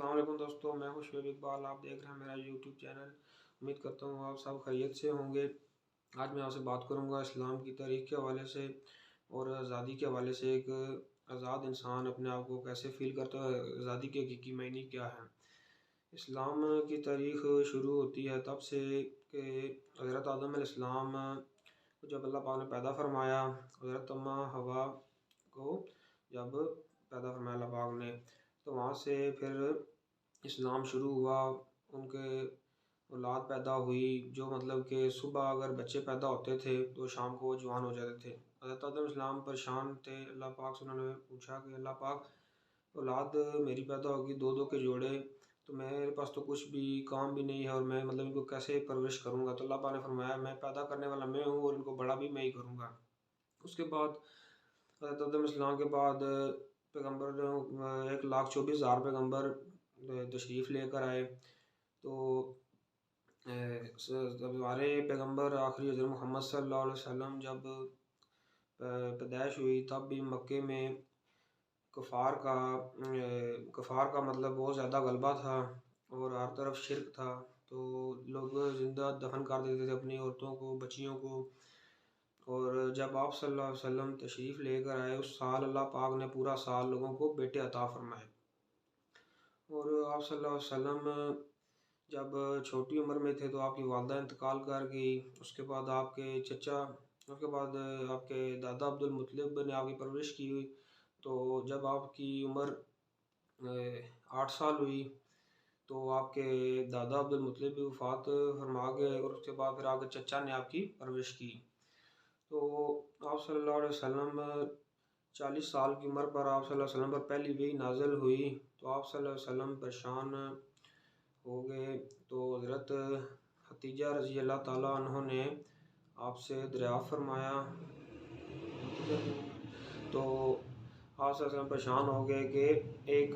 السلام علیکم دوستوں، میں ہوں شعیب اقبال۔ آپ دیکھ رہے ہیں میرا یوٹیوب چینل۔ امید کرتا ہوں آپ سب خیریت سے ہوں گے۔ آج میں آپ سے بات کروں گا اسلام کی تاریخ کے حوالے سے اور آزادی کے حوالے سے۔ ایک آزاد انسان اپنے آپ کو کیسے فیل کرتا ہے، آزادی کے حقیقی معنی کیا ہے۔ اسلام کی تاریخ شروع ہوتی ہے تب سے کہ حضرت آدم علیہ السلام کو جب اللہ پاک نے پیدا فرمایا، حضرت اماں حوا کو جب پیدا فرمایا اللہ پاک نے، تو وہاں سے پھر اسلام شروع ہوا۔ ان کے اولاد پیدا ہوئی، جو مطلب کہ صبح اگر بچے پیدا ہوتے تھے تو شام کو وہ جوان ہو جاتے تھے۔ حضرت آدم علیہ السلام پریشان تھے، اللہ پاک سے انہوں نے پوچھا کہ اللہ پاک، اولاد میری پیدا ہوگی دو کے جوڑے، تو میرے پاس تو کچھ بھی کام بھی نہیں ہے اور میں ان کو کیسے پرورش کروں گا۔ تو اللہ پاک نے فرمایا میں پیدا کرنے والا میں ہوں اور ان کو بڑا بھی میں ہی کروں گا۔ اس کے بعد حضرت آدم علیہ السلام کے بعد پیغمبر 1,24,000 پیغمبر تشریف لے کر آئے۔ تو ہمارے پیغمبر آخری حضرت محمد صلی اللہ علیہ وسلم جب پیدائش ہوئی تب بھی مکے میں کفار کا مطلب بہت زیادہ غلبہ تھا اور ہر طرف شرک تھا، تو لوگ زندہ دفن کر دیتے تھے اپنی عورتوں کو، بچیوں کو۔ اور جب آپ صلی اللہ علیہ وسلم تشریف لے کر آئے اس سال اللہ پاک نے پورا سال لوگوں کو بیٹے عطا فرمائے۔ اور آپ صلی اللہ علیہ وسلم جب چھوٹی عمر میں تھے تو آپ کی والدہ انتقال کر گئی۔ اس کے بعد آپ کے دادا عبد المطلب نے آپ کی پرورش کی ہوئی۔ تو جب آپ کی عمر 8 سال ہوئی تو آپ کے دادا عبد المطلب بھی وفات فرما گئے، اور اس کے بعد پھر آپ کے چچا نے آپ کی پرورش کی۔ تو آپ صلی اللہ علیہ وسلم 40 سال کی عمر پر آپ صلی اللہ علیہ وسلم پر پہلی وحی نازل ہوئی، تو آپ صلی اللہ علیہ وسلم پریشان ہو گئے۔ تو حضرت ختیجہ رضی اللہ تعالیٰ عنہ نے آپ سے دریافت فرمایا، تو آپ صلی اللہ علیہ وسلم پریشان ہو گئے کہ ایک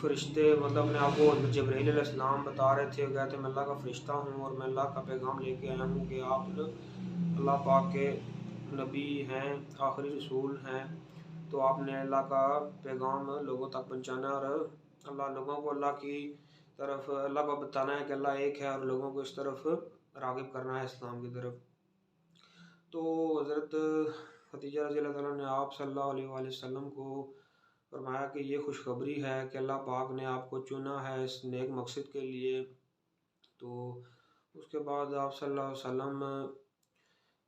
فرشتے مطلب اپنے آپ کو جبرائیل علیہ السلام بتا رہے تھے، کہتے میں اللہ کا فرشتہ ہوں اور میں اللہ کا پیغام لے کے آیا ہوں کہ آپ اللہ پاک کے نبی ہیں، آخری رسول ہیں، تو آپ نے اللہ کا پیغام لوگوں تک پہنچانا اور لوگوں کو اللہ کی طرف، اللہ کو بتانا ہے کہ اللہ ایک ہے، اور لوگوں کو اس طرف راغب کرنا ہے، اسلام کی طرف۔ تو حضرت ختیجہ رضی اللہ تعالیٰ نے آپ صلی اللہ علیہ وآلہ وسلم کو فرمایا کہ یہ خوشخبری ہے کہ اللہ پاک نے آپ کو چنا ہے اس نیک مقصد کے لیے۔ تو اس کے بعد آپ صلی اللہ علیہ وسلم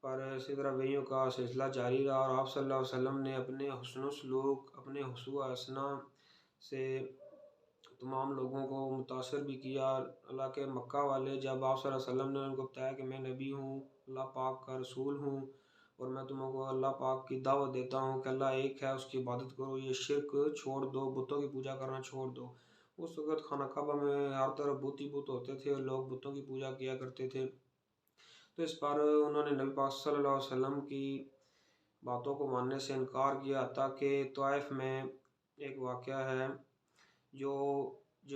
پر اسی طرح وحیوں کا سلسلہ جاری رہا، اور آپ صلی اللہ علیہ وسلم نے اپنے حسن و سلوک، اپنے حسن و حسنہ سے تمام لوگوں کو متاثر بھی کیا۔ اللہ کے مکہ والے جب آپ صلی اللہ علیہ وسلم نے ان کو بتایا کہ میں نبی ہوں، اللہ پاک کا رسول ہوں، اور میں تمہیں کو اللہ پاک کی دعوت دیتا ہوں کہ اللہ ایک ہے، اس کی عبادت کرو، یہ شرک چھوڑ دو، بتوں کی پوجا کرنا چھوڑ دو۔ اس وقت خانہ کعبہ میں ہر طرف بت ہی بت ہوتے تھے اور لوگ بتوں کی پوجا کیا کرتے تھے۔ تو اس پر انہوں نے نبی پاک صلی اللہ علیہ وسلم کی باتوں کو ماننے سے انکار کیا، حتیٰ کہ طائف میں ایک واقعہ ہے، جو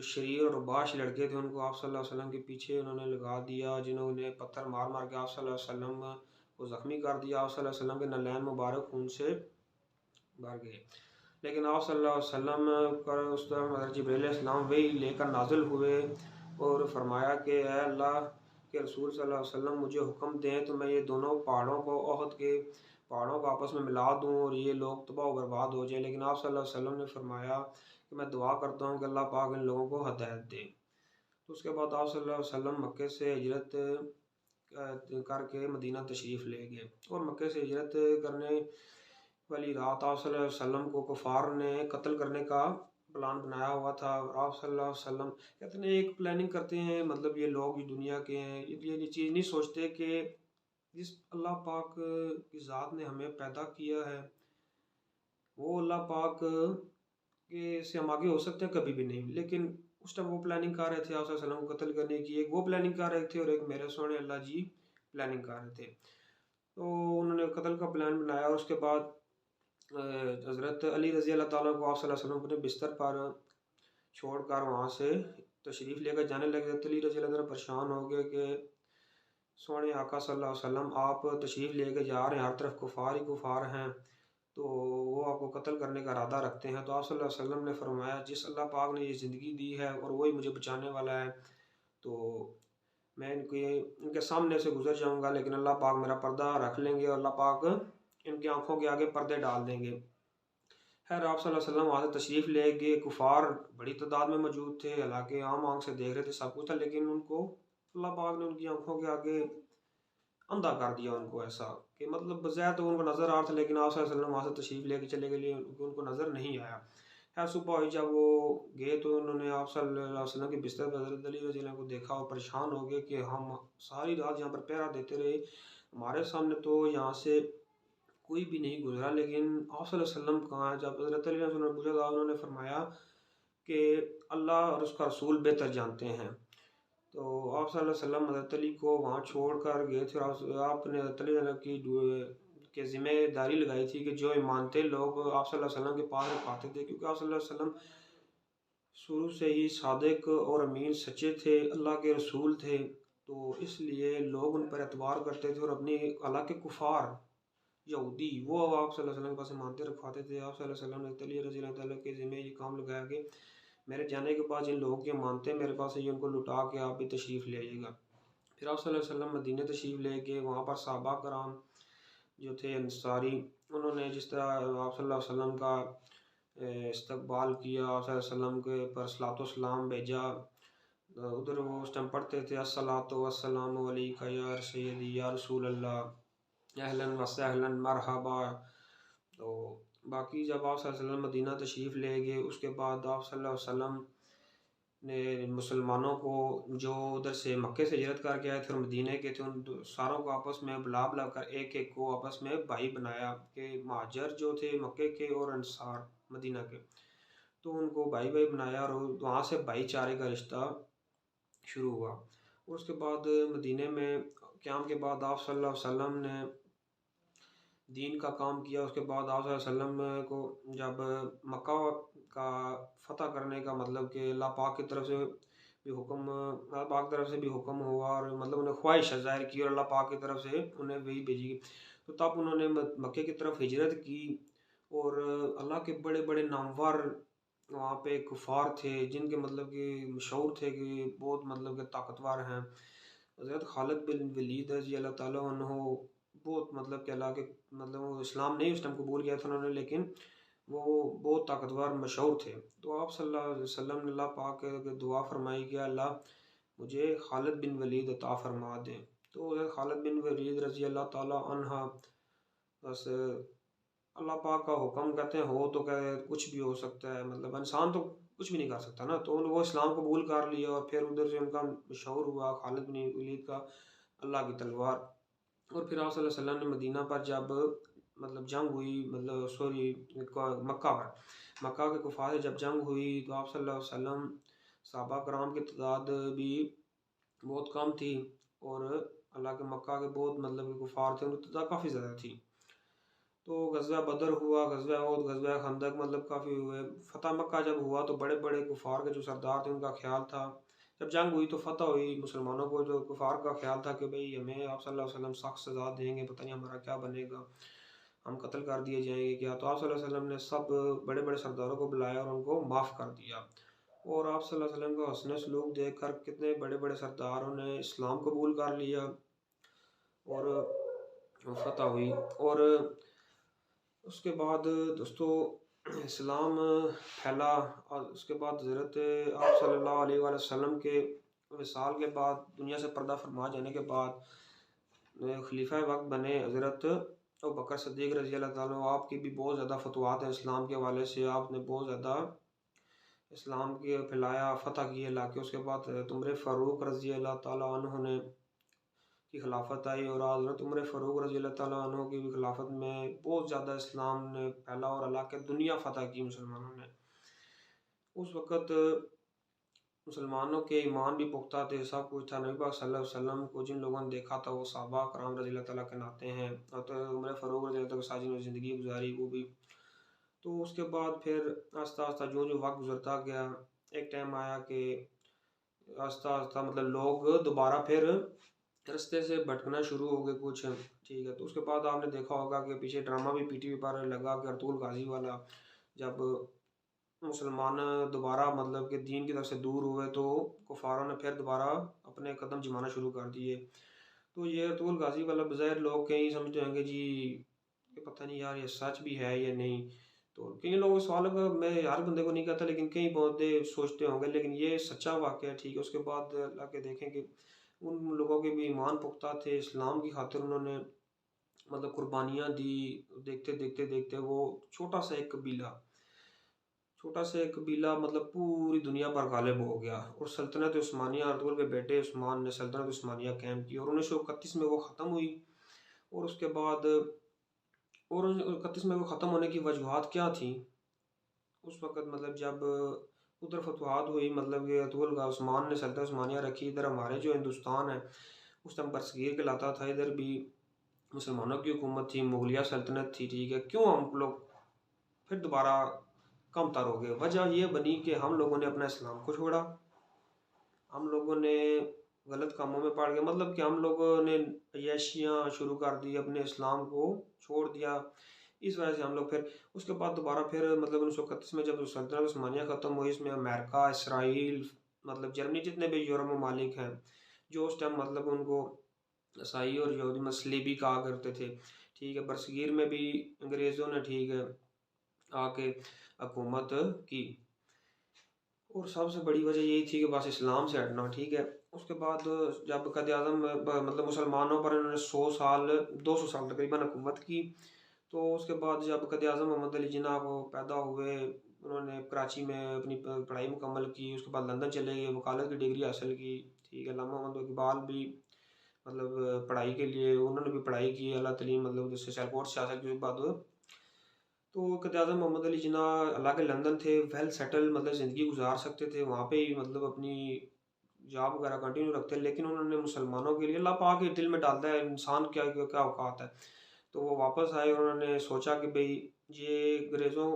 شریر اور باش لڑکے تھے ان کو آپ صلی اللہ علیہ وسلم کے پیچھے انہوں نے لگا دیا، جنہوں نے پتھر مار مار کے آپ صلی اللہ علیہ وسلم کو زخمی کر دیا۔ آپ صلی اللہ علیہ وسلم کے نالین مبارک خون سے بھر گئے، لیکن آپ صلی اللہ علیہ وسلم پر اس طرح حضرت جبرائیل علیہ السلام وحی لے کر نازل ہوئے اور فرمایا کہ اے اللہ کے رسول صلی اللہ علیہ وسلم، مجھے حکم دیں تو میں یہ دونوں پہاڑوں کو، احد کے پہاڑوں کو آپس میں ملا دوں اور یہ لوگ تباہ و برباد ہو جائیں، لیکن آپ صلی اللہ علیہ وسلم نے فرمایا کہ میں دعا کرتا ہوں کہ اللہ پاک ان لوگوں کو ہدایت دے۔ تو اس کے بعد آپ صلی اللہ علیہ وسلم مکے سے ہجرت کر کے مدینہ تشریف لے گئے، اور مکے سے ہجرت کرنے والی رات آپ صلی اللہ علیہ وسلم کو کفار نے قتل کرنے کا پلان بنایا ہوا تھا۔ آپ صلی اللہ علیہ وسلم کہتے ہیں ایک پلاننگ کرتے ہیں، مطلب یہ لوگ یہ دنیا کے ہیں، یہ چیز نہیں سوچتے کہ جس اللہ پاک کی ذات نے ہمیں پیدا کیا ہے وہ اللہ پاک کے سے ہم آگے ہو سکتے ہیں، کبھی بھی نہیں۔ لیکن اس ٹائم وہ پلاننگ کر رہے تھے آپ صلی اللہ علیہ وسلم کو قتل کرنے کی، ایک وہ پلاننگ کر رہے تھے اور ایک میرے سونے اللہ جی پلاننگ کر رہے تھے۔ تو انہوں نے قتل کا پلان بنایا، اور اس کے بعد حضرت علی رضی اللہ تعالیٰ کو آپ صلی اللہ علیہ وسلم اپنے بستر پر چھوڑ کر وہاں سے تشریف لے کر جانے لگے۔ حضرت علی رضی اللہ تعالیٰ پریشان ہو گئے کہ سونے آقا صلی اللہ علیہ وسلم آپ تشریف لے کے جا رہے ہیں، ہر طرف کفار ہی کفار ہیں، تو وہ آپ کو قتل کرنے کا ارادہ رکھتے ہیں، تو آپ صلی اللہ علیہ وسلم نے فرمایا جس اللہ پاک نے یہ زندگی دی ہے اور وہی مجھے بچانے والا ہے، تو میں ان کے سامنے سے گزر جاؤں گا، لیکن اللہ پاک میرا پردہ رکھ لیں گے اور اللہ پاک ان کی آنکھوں کے آگے پردے ڈال دیں گے۔ خیر آپ صلی اللہ علیہ وسلم وہاں سے تشریف لے گئے، کفار بڑی تعداد میں موجود تھے، حالانکہ عام آنکھ سے دیکھ رہے تھے، سب کچھ تھا، لیکن ان کو اللہ پاک نے ان کی آنکھوں کے آگے اندھا کر دیا ان کو، ایسا کہ مطلب بظاہر تو ان کو نظر آ رہا تھا، لیکن آپ صلی اللہ علیہ وسلم وہاں سے تشریف لے کے چلے گئے، ان کو نظر نہیں آیا۔ خیر صبح ہوئی جب وہ گئے تو انہوں نے آپ صلی اللہ علیہ وسلم کے بستر پر حضرت علی رضی اللہ عنہ کو دیکھا اور پریشان ہو گئے کہ ہم ساری رات یہاں پر پہرا دیتے رہے، ہمارے سامنے تو یہاں سے کوئی بھی نہیں گزرا، لیکن آپ صلی اللہ علیہ وسلم کہاں ہے؟ جب حضرت علی رضی اللہ عنہ نے پوچھا تو انہوں نے فرمایا کہ اللہ اور اس کا رسول بہتر جانتے ہیں۔ تو آپ صلی اللہ علیہ وسلم حضرت علی کو وہاں چھوڑ کر گئے تھے، اور آپ نے حضرت علی کی ذمہ داری لگائی تھی کہ جو ایمانتے لوگ آپ صلی اللہ علیہ وسلم کے پاس پاتے تھے، کیونکہ آپ صلی اللہ علیہ وسلم شروع سے ہی صادق اور امین سچے تھے، اللہ کے رسول تھے، تو اس لیے لوگ ان پر اعتبار کرتے تھے، اور اپنی حالانکہ کفار یہودی وہ آپ صلی اللہ علیہ وسلم کے پاس مانتے رکھواتے تھے، آپ صلی اللہ علیہ وسلم نے علی رضی اللہ تعالیٰ کے ذمہ یہ کام لگایا کہ میرے جانے کے بعد جن لوگوں کے مانتے ہیں میرے پاس یہ ان کو لٹا کے آپ بھی تشریف لے آئیے گا۔ پھر آپ صلی اللہ علیہ وسلم مدینہ تشریف لے کے وہاں پر صحابہ کرام جو تھے انصاری، انہوں نے جس طرح آپ صلی اللہ علیہ وسلم کا استقبال کیا، آپ صلی اللہ علیہ وسلم کے پر صلاۃ و سلام بھیجا، ادھر وہ اس ٹائم پڑھتے تھے الصلاۃ والسلام علیک یا سیدی یا رسول اللہ اہلاً و سہلاً مرحبا۔ تو باقی جب آپ صلی اللہ علیہ وسلم مدینہ تشریف لے گئے، اس کے بعد آپ صلی اللہ علیہ وسلم نے مسلمانوں کو جو ادھر سے مکے سے ہجرت کر کے آئے تھے اور مدینہ کے تھے، ان ساروں کو آپس میں بلا بلا کر ایک ایک کو آپس میں بھائی بنایا، کہ مہاجر جو تھے مکے کے اور انصار مدینہ کے، تو ان کو بھائی بھائی بنایا، اور وہاں سے بھائی چارے کا رشتہ شروع ہوا۔ اور اس کے بعد مدینہ میں قیام کے بعد آپ صلی اللہ علیہ وسلم نے دین کا کام کیا۔ اس کے بعد آپ صلی اللہ علیہ وسلم کو جب مکہ کا فتح کرنے کا مطلب کہ اللہ پاک کی طرف سے بھی حکم، اللہ پاک کی طرف سے بھی حکم ہوا، اور مطلب انہیں خواہش ظاہر کی اور اللہ پاک کی طرف سے انہیں وہی بھیجی، تو تب انہوں نے مکے کی طرف ہجرت کی، اور اللہ کے بڑے بڑے نامور وہاں پہ کفار تھے جن کے مطلب کہ مشہور تھے کہ بہت مطلب کہ طاقتور ہیں۔ حضرت خالد بن ولید رضی اللہ تعالیٰ عنہ بہت مطلب کہ اللہ کے مطلب وہ اسلام نہیں اس ٹائم قبول کیا تھا انہوں نے، لیکن وہ بہت طاقتور مشہور تھے، تو آپ صلی اللہ علیہ وسلم نے اللہ پاک کے دعا فرمائی کہ اللہ مجھے خالد بن ولید عطا فرما دیں، تو حضرت خالد بن ولید رضی اللہ تعالیٰ عنہ بس اللہ پاک کا حکم کہتے ہیں ہو تو کچھ بھی ہو سکتا ہے، مطلب انسان تو کچھ بھی نہیں کر سکتا نا، تو وہ اسلام قبول کر لیا، اور پھر ادھر سے ان کا مشہور ہوا خالد بن ولید کا اللہ کی تلوار۔ اور پھر آپ صلی اللہ علیہ وسلم نے مدینہ پر جب مطلب جنگ ہوئی، مطلب سوری مکہ کے کفار سے جب جنگ ہوئی، تو آپ صلی اللہ علیہ وسلم صحابہ کرام کی تعداد بھی بہت کم تھی، اور اللہ کے مکہ کے بہت مطلب کفار تھے ان کی تعداد کافی زیادہ تھی، تو غزوہ بدر ہوا، غزوہ احد، غزوہ خندق مطلب کافی ہوئے۔ فتح مکہ جب ہوا تو بڑے بڑے کفار کے جو سردار تھے ان کا خیال تھا، جب جنگ ہوئی تو فتح ہوئی، مسلمانوں کو جو کفار کا خیال تھا کہ بھئی ہمیں آپ صلی اللہ علیہ وسلم سخت سزا دیں گے، پتہ نہیں ہمارا کیا بنے گا، ہم قتل کر دیے جائیں گے کیا، تو آپ صلی اللہ علیہ وسلم نے سب بڑے بڑے سرداروں کو بلایا اور ان کو معاف کر دیا، اور آپ صلی اللہ علیہ وسلم کا حسن سلوک دیکھ کر کتنے بڑے بڑے سرداروں نے اسلام قبول کر لیا اور فتح ہوئی۔ اور اس کے بعد دوستو اسلام پھیلا، اور اس کے بعد حضرت آپ صلی اللہ علیہ وآلہ وسلم کے وصال کے بعد دنیا سے پردہ فرما جانے کے بعد خلیفہ وقت بنے حضرت ابوبکر صدیق رضی اللہ تعالیٰ عنہ، آپ کی بھی بہت زیادہ فتوحات ہیں اسلام کے حوالے سے، آپ نے بہت زیادہ اسلام کے پھیلایا، فتح کیے علاقے۔ اس کے بعد حضرت عمر فاروق رضی اللہ تعالیٰ عنہ نے کی خلافت آئی، اور حضرت عمر فاروق رضی اللہ تعالیٰ عنہ کی بھی خلافت میں بہت زیادہ اسلام نے پھیلا اور اللہ کے دنیا فتح کی مسلمانوں نے۔ اس وقت مسلمانوں کے ایمان بھی پختہ تھے، سب کچھ تھا، نبی پاک صلی اللہ علیہ وسلم کو جن لوگوں نے دیکھا تھا وہ صحابہ کرام رضی اللہ تعالیٰ کے ناتے ہیں، اور عمر فاروق رضی اللہ تعالیٰ کے ساتھ جنہوں نے زندگی گزاری وہ بھی۔ تو اس کے بعد پھر آہستہ آہستہ جو وقت گزرتا گیا، ایک ٹائم آیا کہ آہستہ آہستہ مطلب لوگ دوبارہ پھر رستے سے بھٹکنا شروع ہو گئے کچھ، ٹھیک ہے. تو اس کے بعد آپ نے دیکھا ہوگا کہ پیچھے ڈرامہ بھی پی ٹی وی پر لگا کہ ارطغرل غازی والا، جب مسلمان دوبارہ مطلب کہ دین کی طرف سے دور ہوئے تو کفاروں نے پھر دوبارہ اپنے قدم جمانا شروع کر دیے. تو یہ ارطغرل غازی والا بظاہر لوگ کہیں سمجھتے ہیں کہ جی کہ پتہ نہیں یار یہ سچ بھی ہے یا نہیں. تو کئی لوگ اس سوال کا میں ہر بندے کو نہیں کہتا، لیکن کئی بندے سوچتے ہوں گے، لیکن یہ سچا واقعہ ہے، ٹھیک ہے. اس کے بعد اللہ کے دیکھیں کہ ان لوگوں کے بھی ایمان پختہ تھے، اسلام کی خاطر انہوں نے مطلب قربانیاں دی. دیکھتے دیکھتے دیکھتے وہ چھوٹا سا ایک قبیلہ مطلب پوری دنیا پر غالب ہو گیا، اور سلطنت عثمانیہ ارطغرل کے بیٹے عثمان نے سلطنت عثمانیہ قائم کی، اور 1931 میں وہ ختم ہوئی. اور اس کے بعد 1931 میں وہ ختم ہونے کی وجوہات کیا تھیں؟ اس وقت مطلب جب ادھر فتوحات ہوئی، مطلب کہ ارطغرل کا عثمان نے سلطنت عثمانیہ رکھی، ادھر ہمارے جو ہندوستان ہے اس ٹائم برصغیر کہلاتا تھا، ادھر بھی مسلمانوں کی حکومت تھی، مغلیہ سلطنت تھی، ٹھیک ہے. کیوں ہم لوگ پھر دوبارہ کم تر ہو گئے؟ وجہ یہ بنی کہ ہم لوگوں نے اپنا اسلام کو چھوڑا، ہم لوگوں نے غلط کاموں میں پڑ گئے، مطلب کہ ہم لوگوں نے عیاشیاں شروع کر دی، اپنے اسلام کو چھوڑ دیا. اس وجہ سے ہم لوگ پھر اس کے بعد دوبارہ پھر مطلب 1931 میں جب سلطنت عثمانیہ ختم ہوئی، اس میں امریکہ، اسرائیل، مطلب جرمنی، جتنے بھی یورپ ممالک ہیں جو اس ٹائم مطلب ان کو عیسائی اور یہودی مسیحی بھی کہا کرتے تھے، ٹھیک ہے. برصغیر میں بھی انگریزوں نے ٹھیک ہے آ کے حکومت کی، اور سب سے بڑی وجہ یہی تھی کہ بس اسلام سے ہٹنا، ٹھیک ہے. اس کے بعد جب قائد اعظم مطلب مسلمانوں پر انہوں نے 200 سال تقریباً حکومت کی. تو اس کے بعد جب قائد اعظم محمد علی جناح وہ پیدا ہوئے، انہوں نے کراچی میں اپنی پڑھائی مکمل کی، اس کے بعد لندن چلے گئے، وکالت کی ڈگری حاصل کی، ٹھیک ہے. علامہ محمد اقبال بھی مطلب پڑھائی کے لیے انہوں نے بھی پڑھائی کی، اعلیٰ تعلیم مطلب جس سے سیالکوٹ سے حاصل کی. اس کے بعد تو قائد اعظم محمد علی جناح حالانکہ لندن تھے، ویل سیٹل مطلب زندگی گزار سکتے تھے وہاں پہ ہی، مطلب اپنی جاب وغیرہ کنٹینیو رکھتے، لیکن انہوں نے مسلمانوں کے لیے، اللہ پاک کے دل میں ڈالتا ہے انسان کیا اوقات ہے. تو وہ واپس آئے، انہوں نے سوچا کہ بھئی یہ انگریزوں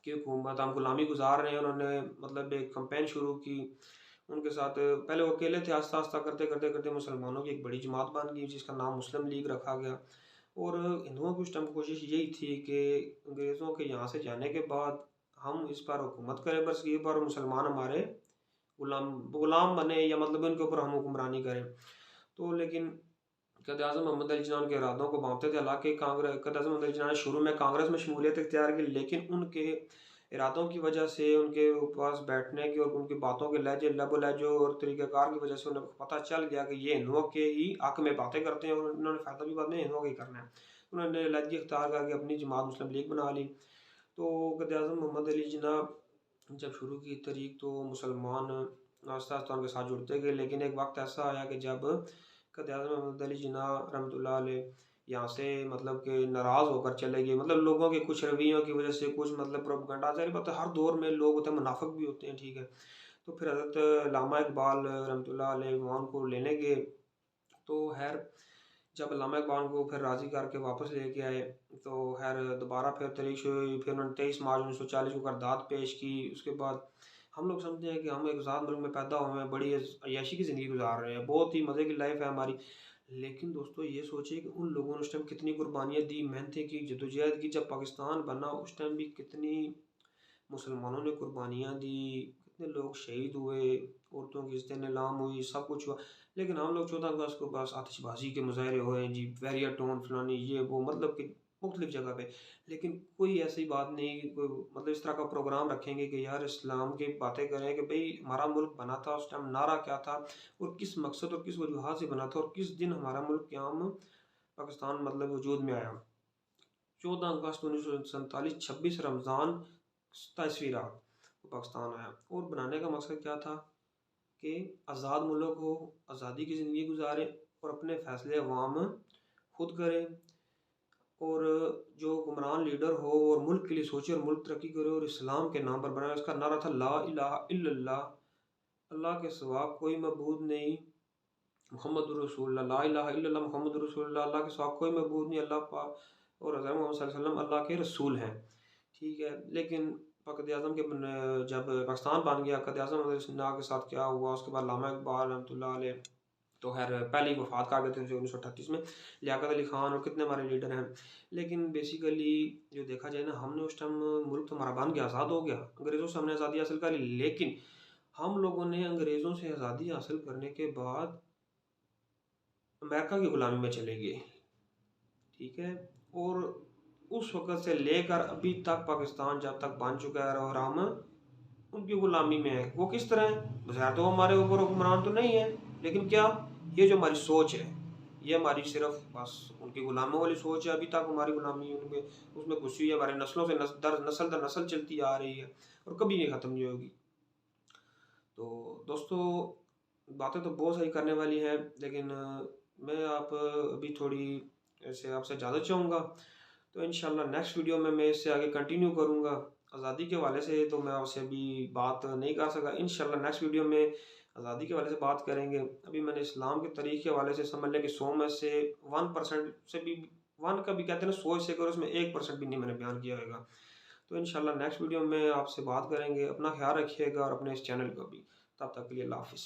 کی حکومت ہم غلامی گزار رہے ہیں. انہوں نے مطلب ایک کمپین شروع کی ان کے ساتھ. پہلے وہ اکیلے تھے، آہستہ آہستہ کرتے کرتے کرتے مسلمانوں کی ایک بڑی جماعت بن گئی جس کا نام مسلم لیگ رکھا گیا. اور ہندوؤں کی اس ٹائم کوشش یہی تھی کہ انگریزوں کے یہاں سے جانے کے بعد ہم اس پر حکومت کریں برصغیر پر، اور مسلمان ہمارے غلام بنے، یا مطلب ان کے اوپر ہم حکمرانی کریں. تو لیکن قائد اعظم محمد علی جناح کے ارادوں کو بانپتے تھے، حالانکہ قائد اعظم محمد علی جناح نے شروع میں کانگریس میں شمولیت اختیار کی، لیکن ان کے ارادوں کی وجہ سے، ان کے پاس بیٹھنے کی اور ان کی باتوں کے لہجے، لب و لہجوں اور طریقہ کار کی وجہ سے انہیں پتہ چل گیا کہ یہ ہندوؤں کے ہی حق میں باتیں کرتے ہیں، اور انہوں نے فائدہ بھی بعد میں ہندوؤں کا ہی کرنا ہے. انہوں نے لہجے اختیار کر کے اپنی جماعت مسلم لیگ بنا لی. تو قائد اعظم محمد علی جناح جب شروع کی تحریک تو مسلمان آہستہ آہستہ ان کے ساتھ جڑتے گئے، لیکن ایک وقت ایسا آیا کہ جب قائد اعظم محمد علی جناح رحمۃ اللہ علیہ یہاں سے مطلب کہ ناراض ہو کر چلے گئے، مطلب لوگوں کے کچھ رویوں کی وجہ سے، کچھ مطلب پروپیگنڈا، ظاہر بات ہے ہر دور میں لوگ ہوتے ہیں، منافق بھی ہوتے ہیں، ٹھیک ہے. تو پھر حضرت علامہ اقبال رحمۃ اللہ علیہ وہاں ان کو لینے گئے. تو خیر جب علامہ اقبال کو پھر راضی کر کے واپس لے کے آئے تو خیر دوبارہ پھر تحریک شروع ہوئی. پھر انہوں نے 23 مارچ 1940 کو قرارداد پیش کی. اس کے بعد ہم لوگ سمجھتے ہیں کہ ہم ایک آزاد ملک میں پیدا ہوئے ہیں، بڑی عیاشی کی زندگی گزار رہے ہیں، بہت ہی مزے کی لائف ہے ہماری. لیکن دوستو یہ سوچے کہ ان لوگوں نے اس ٹائم کتنی قربانیاں دی، محنتیں کی، جدوجہد کی. جب پاکستان بنا اس ٹائم بھی کتنی مسلمانوں نے قربانیاں دی، کتنے لوگ شہید ہوئے، عورتوں کی عزتیں نیلام ہوئی، سب کچھ ہوا. لیکن ہم لوگ 14 اگست کو بس آتش بازی کے مظاہرے ہوئے ہیں جی، بیریا ٹون فلانی یہ وہ، مطلب کہ مختلف جگہ پہ. لیکن کوئی ایسی بات نہیں، کوئی مطلب اس طرح کا پروگرام رکھیں گے کہ یار اسلام کی باتیں کریں کہ بھئی ہمارا ملک بنا تھا اس ٹائم، نعرہ کیا تھا اور کس مقصد اور کس وجوہات سے بنا تھا، اور کس دن ہمارا ملک قیام پاکستان مطلب وجود میں آیا. 14 اگست 1947، 26 رمضان 27ویں رات پاکستان آیا. اور بنانے کا مقصد کیا تھا کہ آزاد ملک ہو، آزادی کی زندگی گزارے، اور اپنے فیصلے عوام خود کرے، اور جو حکمران لیڈر ہو اور ملک کے لیے سوچے اور ملک ترقی کرے اور اسلام کے نام پر بنائے. اس کا نعرہ تھا لا الہ الا اللہ، اللہ کے سوا کوئی معبود نہیں، محمد رسول اللہ، لا الہ الا اللہ محمد رسول اللہ، اللہ کے سوا کوئی معبود نہیں، اللہ پاک اور حضرت محمد صلی اللہ علیہ وسلم اللہ کے رسول ہیں، ٹھیک ہے. لیکن قائد اعظم کے جب پاکستان بن گیا، قائد اعظم کے ساتھ کیا ہوا، اس کے بعد علامہ اقبال رحمۃ اللہ علیہ تو خیر پہلے ہی وفات کر گئے تھے 1938 میں لیاقت علی خان، اور کتنے ہمارے لیڈر ہیں. لیکن بیسیکلی جو دیکھا جائے نا، ہم نے اس ٹائم ملک تو ہمارا بن گیا، آزاد ہو گیا، انگریزوں سے ہم نے آزادی حاصل کر لی، لیکن ہم لوگوں نے انگریزوں سے آزادی حاصل کرنے کے بعد امریکہ کی غلامی میں چلے گئے. ٹھیک ہے، اور اس وقت سے لے کر ابھی تک پاکستان جب تک بن چکا ہے اور ہم ان کی غلامی میں ہے. وہ کس طرح ہے؟ بظاہر تو ہمارے اوپر حکمران تو نہیں ہے، لیکن کیا یہ جو ہماری سوچ ہے، یہ ہماری صرف بس ان کی غلاموں والی سوچ ہے. ابھی تک ہماری غلامی ان میں اس میں گھسی ہوئی ہے، ہمارے نسلوں سے نسل در نسل چلتی آ رہی ہے اور کبھی نہیں ختم نہیں ہوگی. تو دوستو باتیں تو بہت ساری کرنے والی ہیں، لیکن میں ابھی تھوڑی ایسے آپ سے اجازت چاہوں گا. تو انشاءاللہ نیکسٹ ویڈیو میں اس سے آگے کنٹینیو کروں گا. آزادی کے حوالے سے تو میں آپ سے ابھی بات نہیں کر سکا، انشاءاللہ نیکسٹ ویڈیو میں آزادی کے حوالے سے بات کریں گے. ابھی میں نے اسلام کے تاریخ کے حوالے سے سمجھ لیں کہ 100 میں سے 1% سے بھی 1 کا بھی کہتے ہیں نا سوچ سے، اس میں 1% بھی نہیں میں نے بیان کیا ہوگا. تو انشاءاللہ نیکسٹ ویڈیو میں آپ سے بات کریں گے. اپنا خیال رکھیے گا اور اپنے اس چینل کو بھی. تب تک کے لیے اللہ حافظ.